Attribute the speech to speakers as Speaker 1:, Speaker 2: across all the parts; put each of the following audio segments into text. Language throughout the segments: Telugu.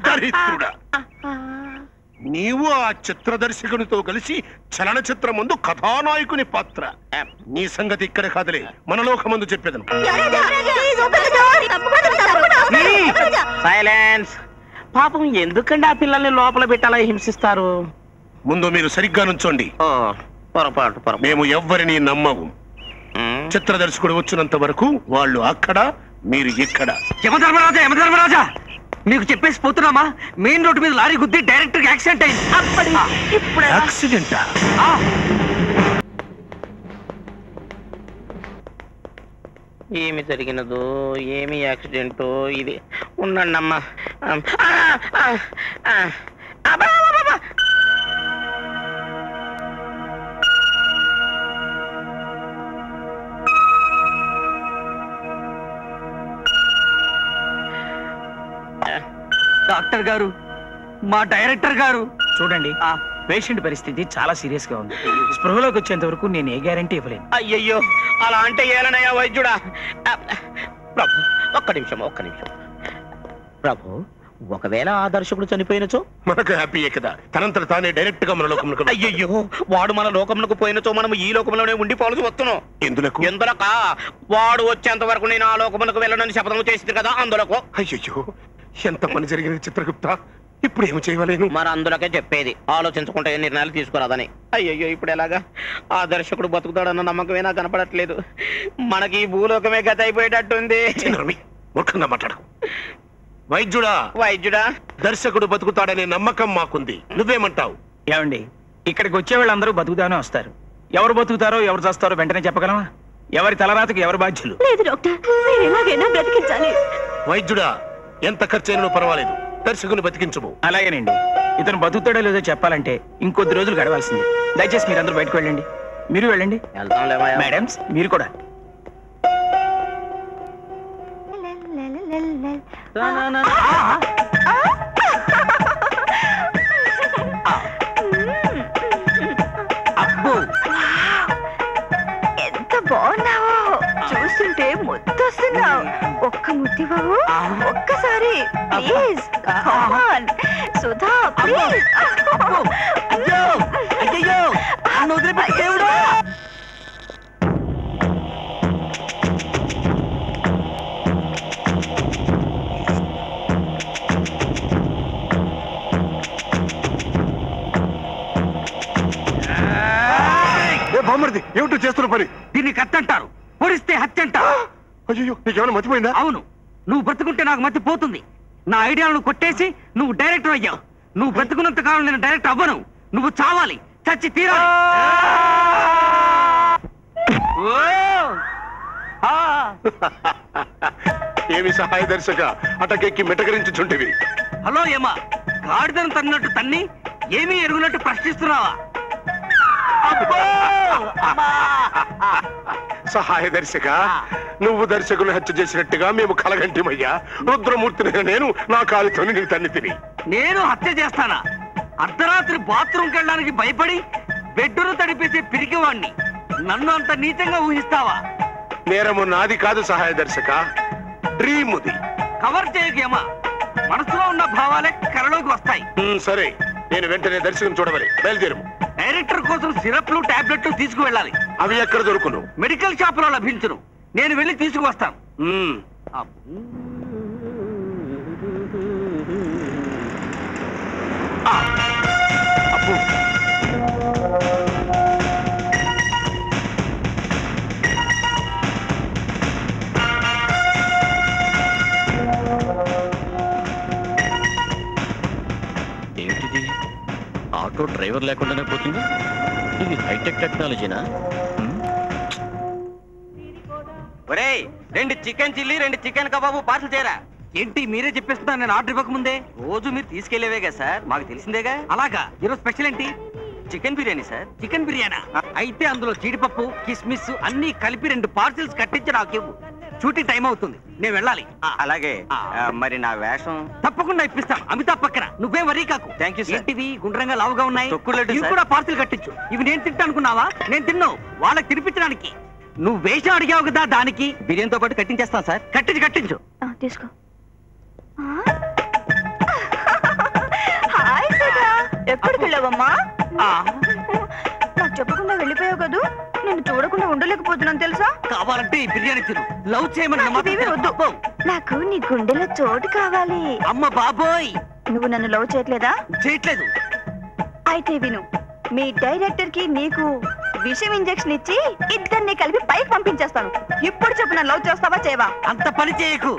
Speaker 1: దరిద్రుడా, నీవు ఆ చిత్రదర్శకునితో కలిసి చలనచిత్రం ముందు కథానాయకుని పాత్ర. నీ సంగతి ఇక్కడ కాదులే, మనలోకమందు చెప్పేదను.
Speaker 2: సైలెన్స్. పాపం ఎందుకండి ఆ పిల్లల్ని లోపల పెట్టాలా హింసిస్తారు?
Speaker 1: ముందు మీరు సరిగ్గా నుంచోండి.
Speaker 2: పొరపాటు.
Speaker 1: మేము ఎవ్వరిని నమ్మము. చిత్రదర్శకుడు వచ్చినంత వరకు వాళ్ళు అక్కడ, మీరు ఇక్కడ.
Speaker 3: యమధర్మరాజా, మీకు చెప్పేసి పోతున్నామా? మెయిన్ రోడ్డు మీద లారీ గుద్ది డైరెక్టర్ యాక్సిడెంట్ అయింది.
Speaker 1: యాక్సిడెంటా?
Speaker 2: ఏమి జరిగినదో, ఏమి యాక్సిడెంటో ఇది. ఉండండమ్మా.
Speaker 3: డాక్టర్ గారు, మా డైరెక్టర్ గారు
Speaker 4: చూడండి, పేషెంట్ పరిస్థితి చాలా సీరియస్ గా ఉంది. స్పృహలోకి వచ్చేంత వరకు నేను ఏ గ్యారంటీ ఇవ్వలేను.
Speaker 2: అయ్యయ్యో, అలా అంటే ఏలనయ్యా వైద్యుడా. ప్రభు, ఒక్క నిమిషం. ప్రభు, ఒకవేళ ఆ దర్శకుడు చనిపోయినచో
Speaker 1: మనకు హ్యాపీయే కదా. తనంతట తానే డైరెక్ట్ గా మన లోకంలో.
Speaker 2: అయ్యయ్యో, వాడు మన లోకంలోకి పోయినచో మనం ఈ లోకంలోనే ఉండిపోవాల్సి వస్తున్నాం. ఎందులక వాడు వచ్చేంత వరకు నేను ఆ లోకములకు వెళ్ళనని శపథం చేసింది కదా, అందులకు.
Speaker 1: అయ్యయ్యో, ఎంత పని జరిగింది చిత్రగుప్త. ఇప్పుడు ఏమి చేయలేను.
Speaker 2: మరి అందులోకే చెప్పేది, ఆలోచించుకుంటే నిర్ణయాలు తీసుకురాదని. అయ్యయ్యో, ఇప్పుడు ఎలాగా? ఆ దర్శకుడు బతుకుతాడన్న నమ్మకమే నాకు కనపడట్లేదు. మనకి ఈ భూలోకమే గత అయిపోయేటట్టుంది.
Speaker 1: మూర్ఖంగా మాట్లాడకు. వైద్యుడా, దర్శకుడు బతుకుతాడనే నమ్మకం మాకుంది. నువ్వేమంటావు?
Speaker 4: ఏమండి, ఇక్కడికి వచ్చే వాళ్ళందరూ బతుకుతానే వస్తారు. ఎవరు బతుకుతారో ఎవరు చేస్తారో వెంటనే చెప్పగలమా? ఎవరి తలరాతకు ఎవరు బాధ్యులు?
Speaker 5: లేదు డాక్టర్, ఎలాగైనా బ్రతికించాలి.
Speaker 1: వైద్యుడా, ఎంత ఖర్చైనా పర్వాలేదు, దర్శకుని బతికించము.
Speaker 4: అలాగేనండి. ఇతను బతుకుతాడో లేదో చెప్పాలంటే ఇంకొద్ది రోజులు గడవాల్సింది. దయచేసి మీరందరూ బయటకు వెళ్ళండి. మీరు వెళ్ళండి. మేడమ్స్, మీరు కూడా.
Speaker 5: అబ్బో, ఎంత బాగున్నావో, చూస్తుంటే ముద్దొస్తున్నావు. ఒక్క ముద్ది బాబు, ఒక్కసారి ప్లీజ్. సుధా ప్లీజ్.
Speaker 1: బామ్మర్ది, ఏమిటో చేస్తున్న పని?
Speaker 3: దీన్ని కత్తంటారు, పొడిస్తే హత్య అంటారు.
Speaker 1: అయ్యో, నీకేమైనా మర్చిపోయిందా?
Speaker 3: అవును, నువ్వు బ్రతుకుంటే నాకు మతి పోతుంది. నా ఐడియాలను కొట్టేసి నువ్వు డైరెక్టర్ అయ్యావు. నువ్వు బ్రతుకున్నంత కాలం నేను డైరెక్టర్ అవ్వను. నువ్వు చావాలి, చచ్చి తీరాలి.
Speaker 1: ఏమి సహాయ దర్శక, అటకెక్కి మిటకరించుచుంటివి.
Speaker 3: హలో ఏమా, గాడిదను తన్నట్టు తన్ని ఏమీ ఎరుగునట్టు ప్రశ్నిస్తున్నావా?
Speaker 1: సహాయ దర్శక, నువ్వు దర్శకులు హత్య చేసినట్టుగా మేము కలగంటిమయ్యా. రుద్రమూర్తిని నేను నా కాలితో నేను తన్ని తిని.
Speaker 3: నేను హత్య చేస్తానా? అర్ధరాత్రి బాత్రూమ్కి వెళ్ళడానికి భయపడి బెడ్డును తడిపేసే పిరికివాణ్ణి నన్ను అంత నీచంగా ఊహిస్తావా?
Speaker 1: నేరము నాది కాదు సహాయ దర్శక, డ్రీముది.
Speaker 3: కవర్ చేయకేమా, మనసులో ఉన్న భావాలే కలలోకి వస్తాయి.
Speaker 1: సరే, నేను వెంటనే దర్శకం చూడవాలి. బయలుదేరము.
Speaker 3: డైరెక్టర్ కోసం సిరప్లు టాబ్లెట్లు తీసుకువెళ్ళాలి.
Speaker 1: అవి ఎక్కడ దొరుకును?
Speaker 3: మెడికల్ షాప్ లో లభించును. నేను వెళ్ళి తీసుకువస్తాను.
Speaker 6: ఏంటిది? ఆటో డ్రైవర్ లేకుండానే పోతుంది. ఇది హైటెక్ టెక్నాలజీనా?
Speaker 3: ఒరేయ్, 2 chicken chilli 2 chicken kebab parcel చేయరా. ఏంటి మీరే చెప్పేస్తున్నారు? నేను ఆర్డర్ ఇవ్వక ముందే. రోజు మీరు తీసుకెళ్లేవేగా సార్, మాకు తెలిసిందేగా. అలాగా, ఈరోజు స్పెషల్ ఏంటి? Chicken biryani sir. చికెన్ బిర్యానా? అయితే అందులో జీడిపప్పు, కిస్మిస్ అన్ని కలిపి 2 పార్సిల్స్ కట్టించి నాకు ఇవ్వు. షూటింగ్ టైం అవుతుంది, నేను వెళ్ళాలి. అలాగే, మరి నా వేషం తప్పకుండా ఇప్పిస్తాను. అమితాబ్ పక్కన, నువ్వే వరీ కాకు. Thank you. ఏంటివి గుండ్రంగా లావుగా ఉన్నాయి? ఇవి కూడా పార్సిల్ కట్టించు. ఇవి నేను తింటా అనుకున్నావా? నేను తిన్నావు వాళ్ళకి తినిపించడానికి. నువ్వు వేషం అడిగావు కదా దానికి బిర్యానీతో పాటు కట్టించేస్తాను సార్. కట్టించు.
Speaker 5: తీసుకో. హాయ్ సుధా, ఎక్కడికి వెళ్ళావమ్మా? నాకు చెప్పకుండా వెళ్ళిపోయావు కదూ. నేను చూడకుండా ఉండలేకపోతున్నాను తెలుసా.
Speaker 3: కావాలంటే ఈ బిర్యానీ తిను. లవ్ చేయమని
Speaker 5: వద్దు. నాకు నీ గుండెలో చోటు కావాలి.
Speaker 3: అమ్మ బాబోయ్,
Speaker 5: నువ్వు నన్ను లవ్ చేయట్లేదా?
Speaker 3: చేయట్లేదు.
Speaker 5: అయితే విను, మీ డైరెక్టర్ కి నీకు విషం ఇంజెక్షన్ ఇచ్చి ఇద్దరిని కలిపి పైకి పంపించేస్తాను. ఇప్పుడు చెప్పు, నన్ను లవ్ చేస్తావా చేయవా?
Speaker 3: అంత పని చేయకు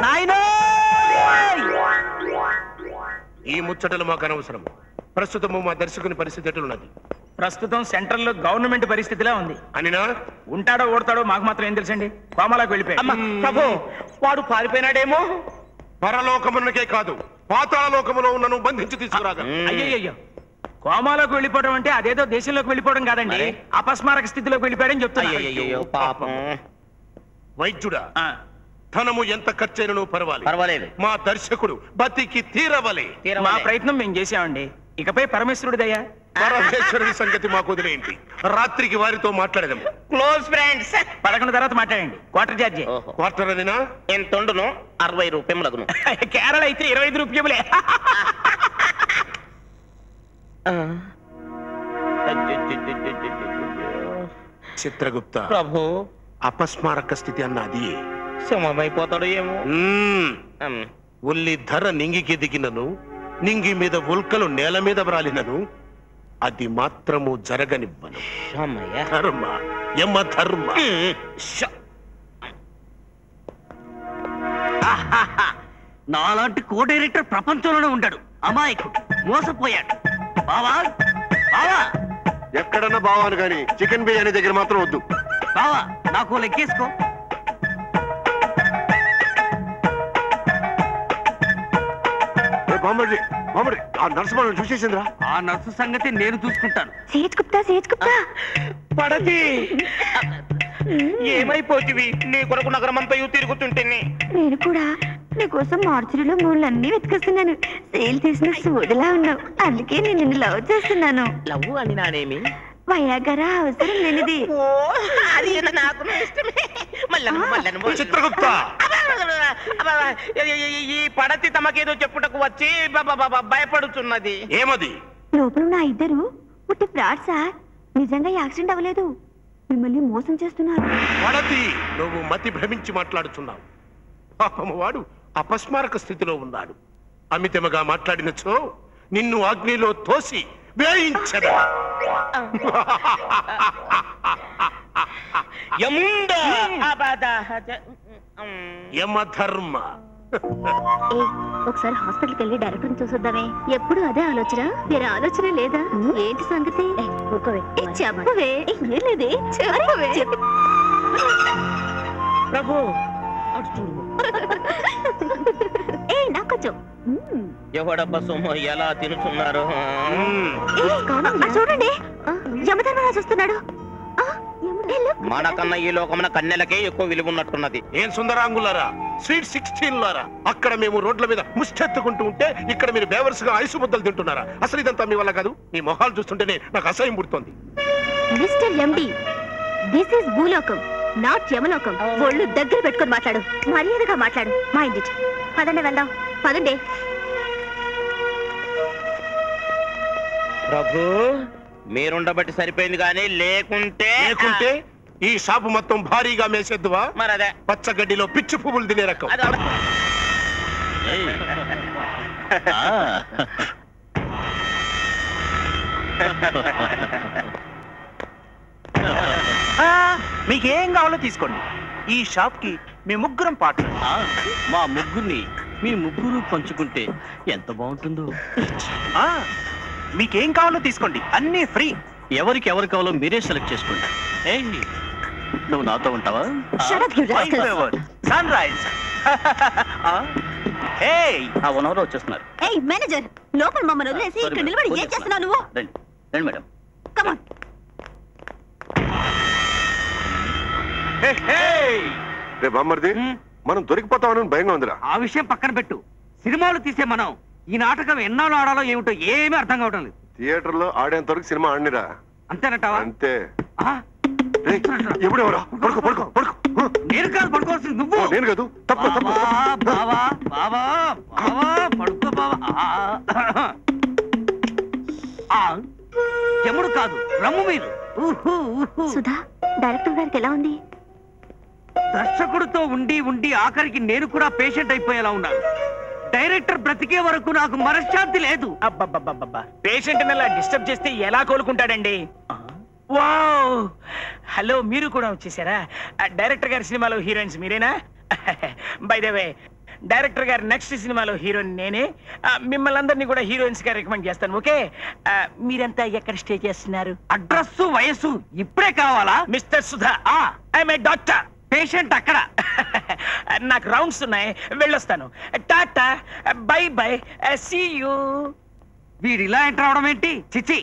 Speaker 3: నాయనో.
Speaker 1: ఈ ముచ్చటలు మాకు అనవసరం. ప్రస్తుతము మా దర్శకుని పరిస్థితి ఎట్లున్నది?
Speaker 4: ప్రస్తుతం సెంట్రల్ లో గవర్నమెంట్ పరిస్థితిలా ఉంది.
Speaker 1: అనినా
Speaker 4: ఉంటాడో ఓడతాడో మాకు మాత్రం ఏం తెలుసండి. కోమాలకు వెళ్ళిపోయాడు.
Speaker 2: ప్రభు, వాడు పారిపోయినాడేమో.
Speaker 1: పరలోకమునకే కాదు, పాతాళ లోకములో ఉన్నను బంధించి తీసుకురాగా.
Speaker 4: అయ్యయ్యో, కోమాలోకి వెళ్ళిపోవడం అంటే అదేదో దేశంలోకి వెళ్ళిపోవడం కాదండి, అపస్మారక స్థితిలోకి వెళ్ళిపోయాడని
Speaker 2: చెప్తున్నా. పాపం.
Speaker 1: వైద్యుడా, ధనము ఎంత ఖర్చైనను పర్వాలేదు, మా దర్శకుడు బతికి తీరవలే.
Speaker 4: మా ప్రయత్నం మేము చేసామండి. ఇకపై పరమేశ్వరుడిదయ్యా.
Speaker 1: పరమేశ్వరుడి సంగతి మాకు వదిలేయండి. రాత్రికి వారితో మాట్లాడదాం.
Speaker 2: Close friends.
Speaker 4: 11 తర్వాత మాట్లాడండి. Quarter charge.
Speaker 1: క్వార్టర్ అదినా
Speaker 2: ఎంత ఉండును? 60 రూపాయలు.
Speaker 4: కేరళ అయితే 25 రూపాయలే.
Speaker 1: చిత్రగుప్త
Speaker 2: ప్రభు,
Speaker 1: అపస్మారక స్థితి అన్నది
Speaker 2: సమమైపోతాడు ఏమో.
Speaker 1: ఉల్లి ధర నింగికి దిగినను, నింగి మీద ఉల్కలు నేల మీద వ్రాలినను అది మాత్రము జరగనివ్వను. ధర్మ యమ ధర్మ.
Speaker 3: నాలాంటి కో డైరెక్టర్ ప్రపంచంలోనే ఉంటాడు. అమాయకుడు, మోసపోయాడు. బావా బావా,
Speaker 1: ఎక్కడన్నా బావాను గాని చికెన్ బిర్యానీ దగ్గర మాత్రం వద్దు.
Speaker 3: బావా, నాకు లెక్కేసుకో.
Speaker 1: ఆ నర్సు మనం చూసేసిందిరా.
Speaker 3: ఆ నర్సు సంగతి నేను చూసుకుంటాను.
Speaker 5: సేజ్ గుప్తా
Speaker 2: పడది ఏమైపోతివి? నీ కొరకు నగరమంతా తిరుగుతుంటే
Speaker 5: నేను కూడా నీకోసం మార్చిలో మూలన్నీ వెతికిస్తున్నాను. సేల్ తీసిన సూదిలా ఉన్నావు, అందుకే నేను నిన్ను లవ్ చేస్తున్నాను.
Speaker 2: లవ్ అని నానేమి
Speaker 5: వయాగరా అవసరం లేనిది.
Speaker 1: చిత్రగుప్త,
Speaker 2: ఈ పడతి తమకేదో చెప్పుటకు వచ్చి భయపడుతున్నది.
Speaker 1: ఏమది?
Speaker 5: లోపల నా ఇద్దరు పుట్టి ఫ్రాడ్ సార్. నిజంగా యాక్సిడెంట్ అవ్వలేదు, మిమ్మల్ని మోసం చేస్తున్నారు.
Speaker 1: పడతి, నువ్వు మతి భ్రమించి మాట్లాడుతున్నావు. పాపము వాడు అపస్మారక స్థితిలో ఉన్నాడు. అమితముగా మాట్లాడినచో నిన్ను అగ్నిలో తోసి వేయించదా. యమధర్మ.
Speaker 5: ఒకసారి హాస్పిటల్కి వెళ్ళి డైరెక్టర్ చూసొద్దామే. ఎప్పుడు అదే ఆలోచన, వేరే ఆలోచన లేదా? ఏంటి సంగతి? చెప్పవే. ఏం లేదే,
Speaker 2: ప్రభు.
Speaker 5: నాకొంచెం
Speaker 2: ఎవడబ్బ సొమ్ము ఎలా తినుతున్నారు?
Speaker 5: చూడండి, యమధర్మరా చూస్తున్నాడు.
Speaker 2: మనకన్నా ఈ లోకమున కన్నెలకే ఎక్కువ విలువ ఉన్నట్టున్నది.
Speaker 1: ఏం సుందరాంగులారా, స్వీట్ 16 లారా, అక్కడ మేము రోడ్ల మీద ముష్టెత్తుకుంటూ ఉంటే ఇక్కడ మీరు బేవర్స్ గా ఐసు ముద్దలు తింటున్నారా? అసలు ఇదంతా మీ వల్ల కాదు. మీ మొహాలు చూస్తుంటేనే నాకు అసహ్యం పుడుతోంది.
Speaker 5: మిస్టర్ ఎండి, దిస్ ఇస్ భూలోకం, నాట్ యమలోకం. ఒళ్ళు దగ్గర పెట్టుకొని మాట్లాడు, మర్యాదగా మాట్లాడు. మా ఇంటి పదండి, వెళ్దాం. పదండి.
Speaker 2: ప్రభు, మీరుండబట్టి సరిపోయింది కానీ లేకుంటే
Speaker 1: ఈ షాపు మొత్తం భారీగా మేసేద్దువా?
Speaker 2: మరదే
Speaker 1: పచ్చగడ్డిలో పిచ్చి పువ్వులు తినే రకం.
Speaker 4: మీకేం కావాలో తీసుకోండి. ఈ షాప్ కి మీ ముగ్గురం పార్ట్నర్.
Speaker 6: మా ముగ్గురిని మీ ముగ్గురు పంచుకుంటే ఎంత బాగుంటుందో.
Speaker 4: మీకేం కావాలో తీసుకోండి, అన్నీ ఫ్రీ.
Speaker 6: ఎవరికి ఎవరు కావాలో మీరే సెలెక్ట్ చేసుకోండి. నువ్వు నాతో ఉంటావా?
Speaker 4: Sunrise.
Speaker 6: ఆ ఓనర్ వచ్చేస్తున్నారు.
Speaker 5: మేనేజర్, లోపల మమ్మల్ని వదిలేసి ఇక్కడ నిలబడి ఏం చేస్తున్నావు నువ్వు?
Speaker 6: రండి మేడం.
Speaker 5: Come on.
Speaker 1: బామ్మర్ది, మనం దొరికిపోతామని భయంగా ఉందిరా.
Speaker 3: ఆ విషయం పక్కన పెట్టు. సినిమాలు తీసే మనం ఈ నాటకం ఎన్నాళ్ళు ఆడాలో ఏమిటో ఏమీ అర్థం కావటం లేదు.
Speaker 1: థియేటర్ లో ఆడేంత వరకు సినిమా ఆడినిరా.
Speaker 3: అంతేనటావా?
Speaker 1: అంతే. ఎప్పుడెవరా పడుకో పడుకో పడుకో.
Speaker 3: నేను కాదు పడుకోవాల్సింది నువ్వు.
Speaker 1: నేను కాదు తప్పు తప్పు.
Speaker 3: బావా బావా బావా పడుకో బావా. ఎముడు కాదు రమ్ము మీరు.
Speaker 5: సుధా, డైరెక్టర్ గారికి ఎలా ఉంది?
Speaker 3: దర్శకుడితో ఉండి ఉండి ఆఖరికి నేను కూడా పేషెంట్ అయిపోయేలా ఉన్నాను. డైరెక్టర్ బ్రతికే వరకు నాకు మనశ్శాంతి లేదు.
Speaker 4: అబ్బబ్బబ్బబ్బా, పేషెంట్ అలా డిస్టర్బ్ చేస్తే ఎలా కోలుకుంటాడండి? వావ్, హలో, మీరు కూడా వచ్చేసారా? డైరెక్టర్ గారి సినిమాలో హీరోయిన్స్ మీరేనా? బై ద వే, డైరెక్టర్ గారి నెక్స్ట్ సినిమాలో హీరోయిన్ నేనే. మిమ్మల్ని అందరినీ కూడా హీరోయిన్స్ గా రికమెండ్ చేస్తాను. ఓకే, మీరంతా ఎక్కడ స్టే చేస్తున్నారు?
Speaker 3: అడ్రస్ వయసు ఇప్పుడే కావాలా?
Speaker 4: Mister Sudha, I'm a doctor.
Speaker 3: Patient అక్కడ.
Speaker 4: నాకు రౌండ్స్ ఉన్నాయి, వెళ్ళొస్తాను. Tata, bye bye, see you.
Speaker 3: వీడు ఇలా ఎంటర్ అవడం ఏంటి? చిచి,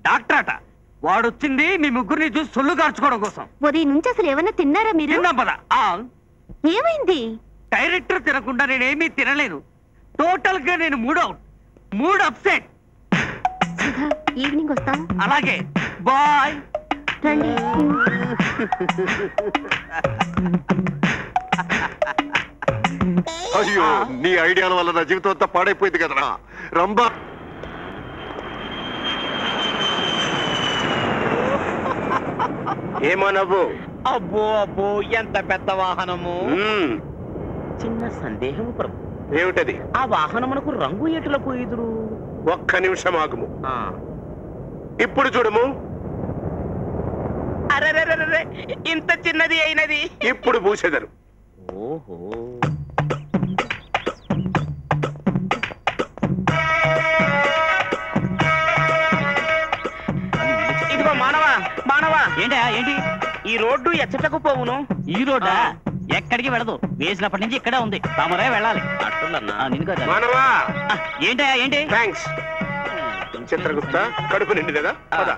Speaker 3: డాక్టర్ అట. వాడొచ్చింది మీ ముగ్గురిని చూసి సొల్లు కార్చుకోవడం కోసం.
Speaker 5: ఉదయం నుంచి అసలు ఏమన్నా తిన్నారా మీరు?
Speaker 3: తిన్నాం పద.
Speaker 5: ఏమైంది?
Speaker 3: డైరెక్టర్ తినకుండా నేనేమీ తినలేను. టోటల్ గా నేను మూడ్ అప్సెట్.
Speaker 5: సుధా, ఈవినింగ్ వస్తాం.
Speaker 3: అలాగే, బాయ్.
Speaker 5: రండి.
Speaker 1: అయ్యో, నీ ఐడియాల వల్ల నా జీవితం అంతా పాడైపోయింది కదరా రంభా. ఏమో నవ్వు?
Speaker 2: అబ్బో అబ్బో, ఎంత పెద్ద వాహనము. చిన్న సందేహము ప్రభు.
Speaker 1: ఏమిటది?
Speaker 2: ఆ వాహనమునకు రంగు ఎటుల పోయిదురు?
Speaker 1: ఒక్క నిమిషం ఆగుము. ఇప్పుడు చూడము.
Speaker 2: అరెరెరెరె, ఇంత చిన్నది అయినది.
Speaker 1: ఇప్పుడు పూసేదరు.
Speaker 2: ఓహో, ఇదిగో మానవా మానవా.
Speaker 3: ఏంటి?
Speaker 2: ఈ రోడ్డు ఎచ్చటకు పోవును.
Speaker 3: ఈ రోడ్డా? ఎక్కడికి వెళ్ళదు. వేసినప్పటి నుంచి ఇక్కడే ఉంది. తమరే వెళ్ళాలి.
Speaker 1: మానవా,
Speaker 3: ఏంటి?
Speaker 1: థ్యాంక్స్. చిత్రగుప్త, కడుపు నిండినదా? పద.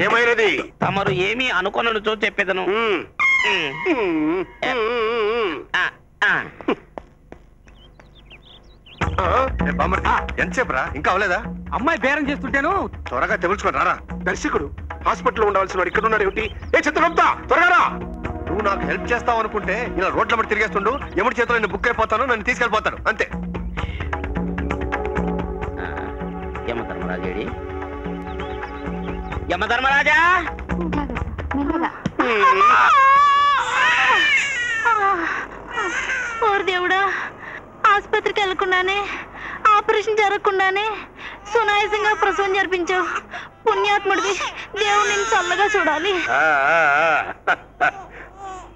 Speaker 1: ఏమైనది?
Speaker 2: తమరు ఏమి అనుకొననుచో చెప్పేదను.
Speaker 1: ఎంతసేపు రా? ఇంకా అవలేదా?
Speaker 3: అమ్మాయి బేరం చేస్తుంటేను.
Speaker 1: త్వరగా తెలుసుకొని రారా. దర్శకుడు హాస్పిటల్లో ఉండాల్సిన వాడు ఇక్కడ ఉన్నాడు ఏమిటి? ఏ చిత్రగుప్త, త్వరగా రా. నువ్వు నాకు హెల్ప్ చేస్తావు అనుకుంటే ఇలా రోడ్ల పడి తిరిగేస్తుండు. ఎవరి చేతిలో నేను బుక్ అయిపోతాను, నన్ను తీసుకెళ్ళిపోతాను అంతే.
Speaker 2: యమధర్మరాజేడి? యమధర్మరాజా!
Speaker 5: ఓర్ దేవుడా, ఆసుపత్రికి వెళ్ళకుండానే, ఆపరేషన్ జరగకుండానే సునాయాసంగా ప్రసవం జరిపించావు. పుణ్యాత్ముడివి, దేవుడు నిన్ను చల్లగా చూడాలి.